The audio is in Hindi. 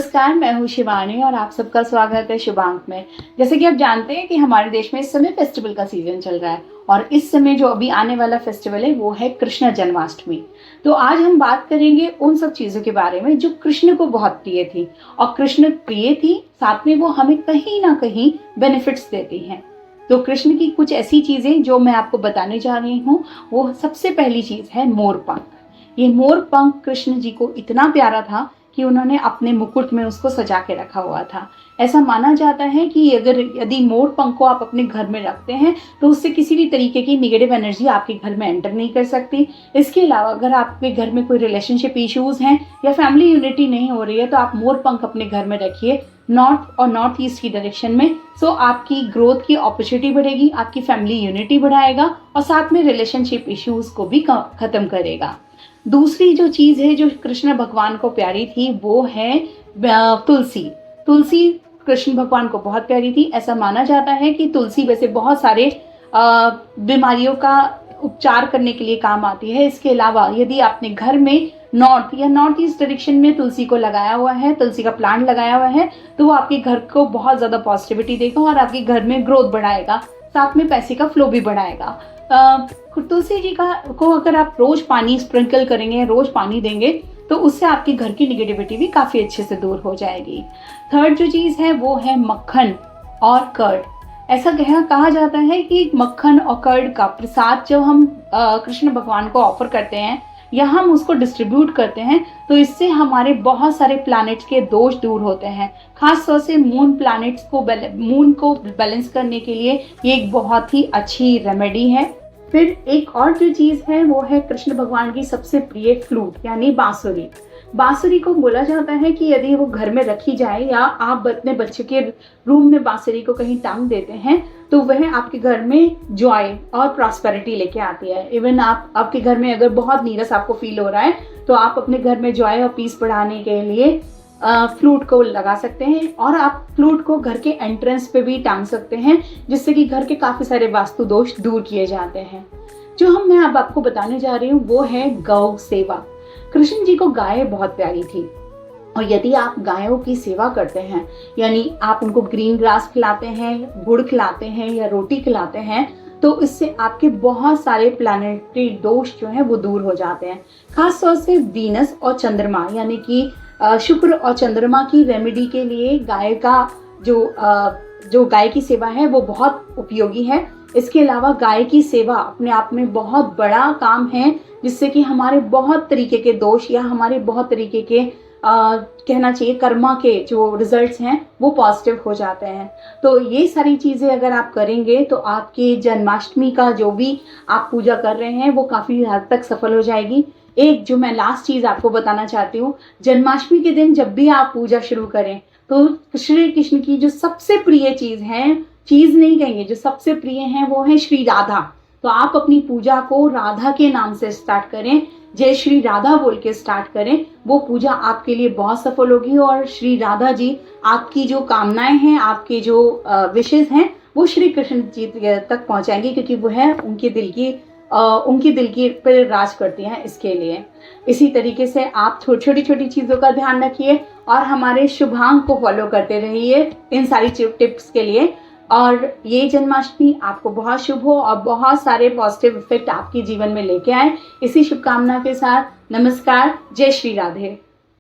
नमस्कार, मैं हूँ शिवानी और आप सबका स्वागत है शुभांक में। जैसे कि आप जानते हैं कि हमारे देश में इस समय फेस्टिवल का सीजन चल रहा है और इस समय जो अभी आने वाला फेस्टिवल है वो है कृष्ण जन्माष्टमी। तो आज हम बात करेंगे उन सब चीज़ों के बारे में जो कृष्ण को बहुत प्रिय थी और कृष्ण प्रिय थी, साथ में वो हमें कहीं ना कहीं बेनिफिट्स देती हैं। तो कृष्ण की कुछ ऐसी चीज़ें जो मैं आपको बताने जा रही हूँ, वो सबसे पहली चीज़ है मोर पंख। ये मोर पंख कृष्ण जी को इतना प्यारा था कि उन्होंने अपने मुकुट में उसको सजा के रखा हुआ था। ऐसा माना जाता है कि यदि मोर पंख को आप अपने घर में रखते हैं तो उससे किसी भी तरीके की नेगेटिव एनर्जी आपके घर में एंटर नहीं कर सकती। इसके अलावा अगर आपके घर में कोई रिलेशनशिप इश्यूज हैं या फैमिली यूनिटी नहीं हो रही है तो आप मोर पंख अपने घर में रखिए नॉर्थ और नॉर्थ ईस्ट की डायरेक्शन में। सो आपकी ग्रोथ की अपॉर्चुनिटी बढ़ेगी, आपकी फैमिली यूनिटी बढ़ाएगा और साथ में रिलेशनशिप इश्यूज को भी खत्म करेगा। दूसरी जो चीज़ है जो कृष्ण भगवान को प्यारी थी वो है तुलसी। तुलसी कृष्ण भगवान को बहुत प्यारी थी। ऐसा माना जाता है कि तुलसी वैसे बहुत सारे बीमारियों का उपचार करने के लिए काम आती है। इसके अलावा यदि आपने घर में नॉर्थ या नॉर्थ ईस्ट डायरेक्शन में तुलसी को लगाया हुआ है, तुलसी का प्लांट लगाया हुआ है, तो वो आपके घर को बहुत ज़्यादा पॉजिटिविटी देगा और आपके घर में ग्रोथ बढ़ाएगा, साथ में पैसे का फ्लो भी बढ़ाएगा। तुलसी जी को अगर आप रोज पानी स्प्रिंकल करेंगे, रोज पानी देंगे, तो उससे आपके घर की निगेटिविटी भी काफ़ी अच्छे से दूर हो जाएगी। थर्ड जो चीज़ है वो है मक्खन और कर्ड। ऐसा कहा जाता है कि मक्खन और कर्ड का प्रसाद जब हम कृष्ण भगवान को ऑफर करते हैं या हम उसको डिस्ट्रीब्यूट करते हैं तो इससे हमारे बहुत सारे प्लैनेट्स के दोष दूर होते हैं। खास तौर से मून को बैलेंस करने के लिए ये एक बहुत ही अच्छी रेमेडी है। फिर एक और जो चीज़ है वो है कृष्ण भगवान की सबसे प्रिय फ्लूट यानी बांसुरी। बांसुरी को बोला जाता है कि यदि वो घर में रखी जाए या आप अपने बच्चे के रूम में बांसुरी को कहीं टांग देते हैं तो वह आपके घर में जॉय और प्रॉस्पेरिटी लेके आती है। इवन आपके घर में अगर बहुत नीरस आपको फील हो रहा है तो आप अपने घर में जॉय और पीस बढ़ाने के लिए फ्लूट को लगा सकते हैं और आप फ्लूट को घर के एंट्रेंस पे भी टांग सकते हैं, जिससे कि घर के काफ़ी सारे वास्तु दोष दूर किए जाते हैं। जो मैं अब आपको बताने जा रही हूँ वो है गौ सेवा। कृष्ण जी को गाय बहुत प्यारी थी और यदि आप गायों की सेवा करते हैं, यानी आप उनको ग्रीन ग्रास खिलाते हैं, गुड़ खिलाते हैं या रोटी खिलाते हैं, तो इससे आपके बहुत सारे प्लैनेटरी दोष जो हैं वो दूर हो जाते हैं। खास तौर से वीनस और चंद्रमा यानी कि शुक्र और चंद्रमा की रेमेडी के लिए गाय का जो गाय की सेवा है वो बहुत उपयोगी है। इसके अलावा गाय की सेवा अपने आप में बहुत बड़ा काम है, जिससे कि हमारे बहुत तरीके के दोष या हमारे बहुत तरीके के कहना चाहिए कर्मा के जो रिजल्ट्स हैं वो पॉजिटिव हो जाते हैं। तो ये सारी चीज़ें अगर आप करेंगे तो आपके जन्माष्टमी का जो भी आप पूजा कर रहे हैं वो काफ़ी हद तक सफल हो जाएगी। एक जो मैं लास्ट चीज़ आपको बताना चाहती हूँ, जन्माष्टमी के दिन जब भी आप पूजा शुरू करें तो श्री कृष्ण की जो सबसे प्रिय चीज़ है, चीज़ नहीं कहेंगे, जो सबसे प्रिय है वो है श्री राधा। तो आप अपनी पूजा को राधा के नाम से स्टार्ट करें, जय श्री राधा बोल के स्टार्ट करें। वो पूजा आपके लिए बहुत सफल होगी और श्री राधा जी आपकी जो कामनाएं हैं, आपके जो विशेष हैं वो श्री कृष्ण जी तक पहुंचाएंगे, क्योंकि वो है उनके दिल की पर राज करती हैं। इसके लिए इसी तरीके से आप छोटी छोटी चीज़ों का ध्यान रखिए और हमारे शुभांक को फॉलो करते रहिए इन सारी टिप्स के लिए। और ये जन्माष्टमी आपको बहुत शुभ हो और बहुत सारे पॉजिटिव इफेक्ट आपके जीवन में लेके आए। इसी शुभकामना के साथ नमस्कार, जय श्री राधे।